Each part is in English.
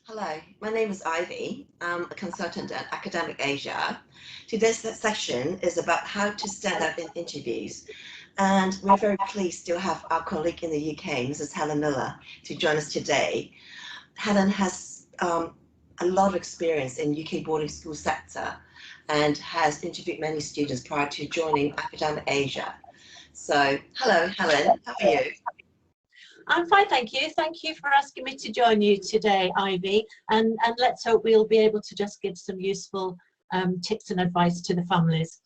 Hello, my name is Ivy. I'm a consultant at Academic Asia. Today's session is about how to stand out in interviews. And we're very pleased to have our colleague in the UK, Mrs. Helen Miller, to join us today. Helen has a lot of experience in UK boarding school sector and has interviewed many students prior to joining Academic Asia. So, hello, Helen, how are you? I'm fine, thank you. Thank you for asking me to join you today, Ivy. And let's hope we'll be able to just give some useful tips and advice to the families.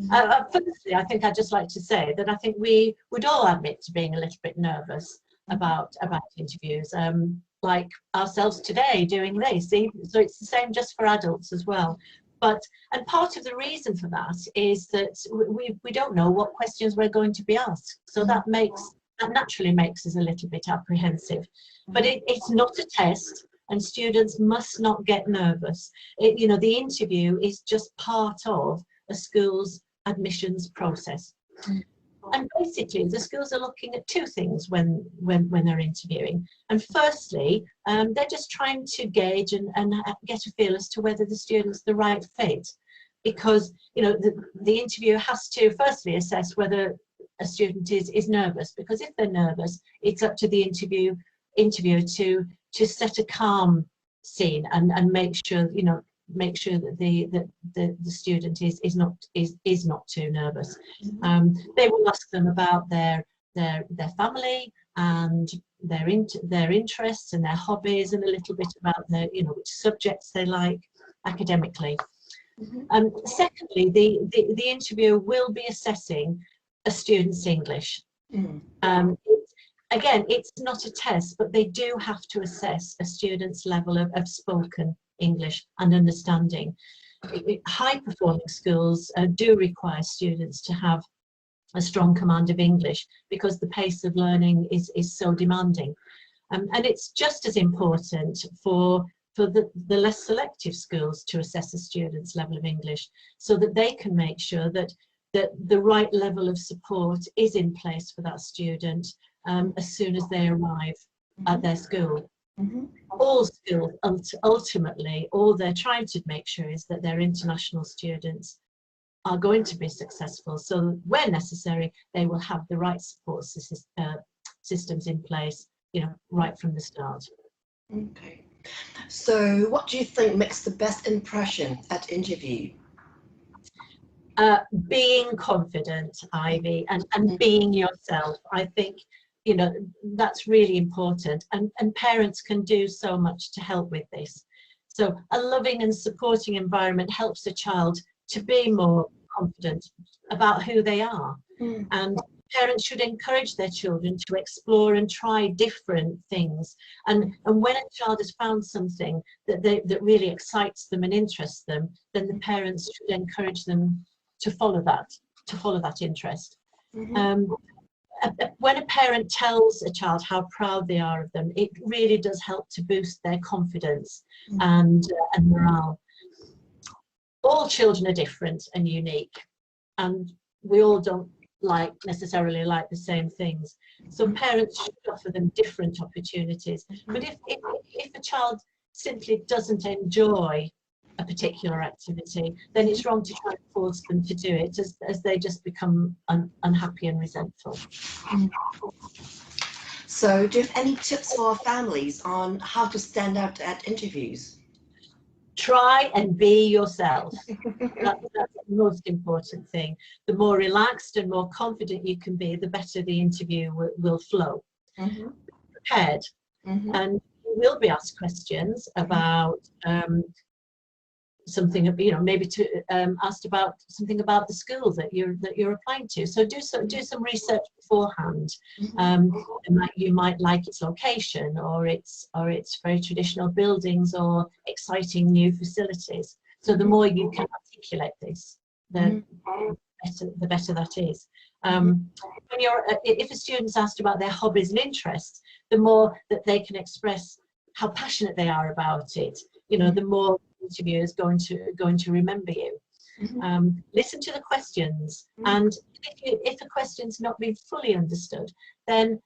Firstly, I think I'd just like to say that I think we would all admit to being a little bit nervous about interviews, like ourselves today doing this. So it's the same just for adults as well. And part of the reason for that is that we don't know what questions we're going to be asked. So that naturally makes us a little bit apprehensive. But it's not a test, and students must not get nervous. The interview is just part of a school's admissions process. And basically, the schools are looking at two things when they're interviewing. And firstly, they're just trying to gauge and get a feel as to whether the student's the right fit. Because, the interviewer has to firstly assess whether a student is nervous, because if they're nervous, it's up to the interviewer to set a calm scene and make sure that the student is not too nervous. They will ask them about their family and their interests and their hobbies, and a little bit about which subjects they like academically. Secondly, the interviewer will be assessing a student's English. Again, it's not a test, but they do have to assess a student's level of spoken English and understanding. High-performing schools do require students to have a strong command of English because the pace of learning is so demanding. And it's just as important for the less selective schools to assess a student's level of English, so that they can make sure that the right level of support is in place for that student as soon as they arrive at their school. All schools, ultimately, all they're trying to make sure is that their international students are going to be successful. So where necessary, they will have the right support systems in place, right from the start. Okay. So what do you think makes the best impression at interview? Being confident, Ivy, and being yourself. I think that's really important, and parents can do so much to help with this. So a loving and supporting environment helps a child to be more confident about who they are. And parents should encourage their children to explore and try different things. And when a child has found something that really excites them and interests them, then the parents should encourage them to follow that interest. When a parent tells a child how proud they are of them, it really does help to boost their confidence and morale. All children are different and unique, and we all don't necessarily like the same things. So parents should offer them different opportunities. But if a child simply doesn't enjoy a particular activity, then it's wrong to try and force them to do it, as they just become unhappy and resentful. So do you have any tips for our families on how to stand out at interviews? Try and be yourself. That's the most important thing. The more relaxed and more confident you can be, the better the interview will flow. Prepared. And you will be asked questions about something, maybe asked about something about the school that you're applying to. So do some research beforehand. You might like its location, or its very traditional buildings, or exciting new facilities. So the more you can articulate this, the better that is. If a student's asked about their hobbies and interests, the more that they can express how passionate they are about it, the more the interviewer is going to remember you. Listen to the questions, and if a question's not been fully understood, then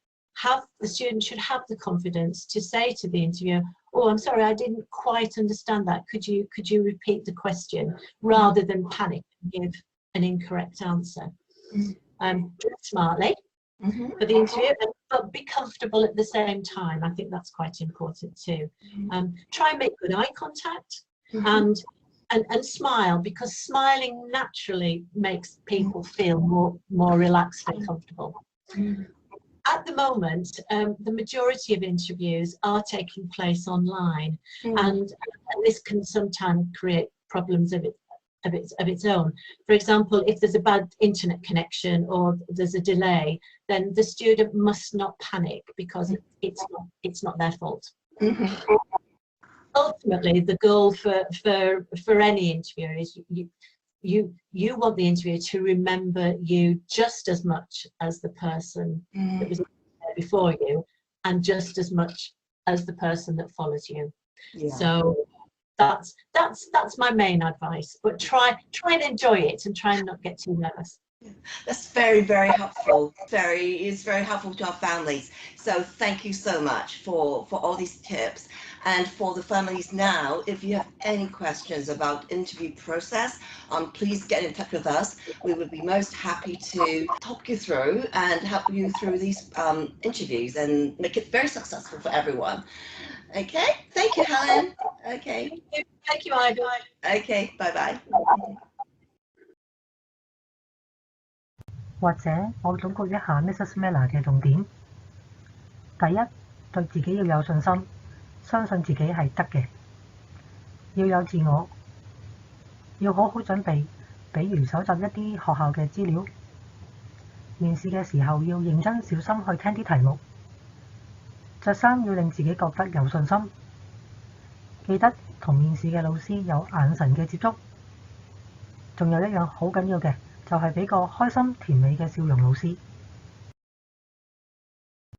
the student should have the confidence to say to the interviewer, oh, I'm sorry, I didn't quite understand that. Could you repeat the question, rather than panic and give an incorrect answer. Dress smartly for the interview, but be comfortable at the same time. I think that's quite important too. Try and make good eye contact and smile, because smiling naturally makes people feel more relaxed and comfortable. At the moment, the majority of interviews are taking place online, and this can sometimes create problems of its own. For example, if there's a bad internet connection or there's a delay, then the student must not panic, because it's not their fault. Ultimately, the goal for any interviewer is you want the interviewer to remember you just as much as the person that was there before you, and just as much as the person that follows you. Yeah. So that's my main advice. But try and enjoy it, and try and not get too nervous. That's very, very helpful. It's very helpful to our families. So thank you so much for all these tips. And for the families now, if you have any questions about interview process, please get in touch with us. We would be most happy to talk you through and help you through these interviews and make it very successful for everyone. Okay, thank you, Helen. Okay. Thank you, Ivy. Okay, bye-bye. 或者我總括一下 Mrs. Miller 嘅重點。第一，對自己要有信心，相信自己係得嘅。要有自我，要好好準備，比如搜集一啲學校嘅資料。面試嘅時候要認真小心去聽啲題目。着衫要令自己覺得有信心。記得同面試嘅老師有眼神嘅接觸。仲有一樣好緊要嘅，就係俾個開心甜美嘅笑容老師。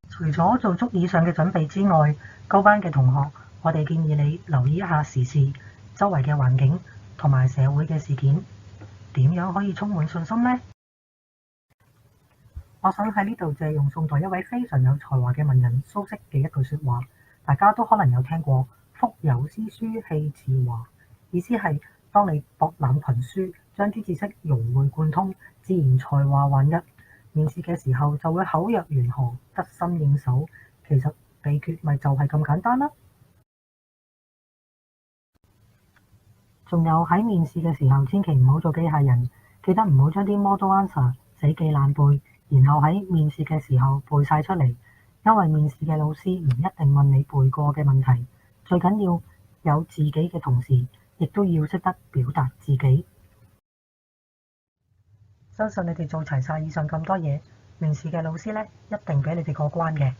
除咗做足以上嘅準備之外，高班嘅同學，我哋建議你留意一下時事、周圍嘅環境同埋社會嘅事件，點樣可以充滿信心呢？我想喺呢度借用宋代一位非常有才華嘅文人蘇軾嘅一句説話，大家都可能有聽過：腹有詩書氣自華。意思係當你博覽群書，將啲知識融會貫通，自然才華橫溢。面試嘅時候就會口若懸河，得心應手。其實秘訣咪就係咁簡單啦。仲有喺面試嘅時候，千祈唔好做機械人，記得唔好將啲 model answer 死記爛背，然後喺面試嘅時候背晒出嚟。因為面試嘅老師唔一定問你背過嘅問題，最緊要有自己嘅同時，亦都要識得表達自己。相信你哋做齊晒以上咁多嘢，面試嘅老師呢，一定俾你哋過關嘅。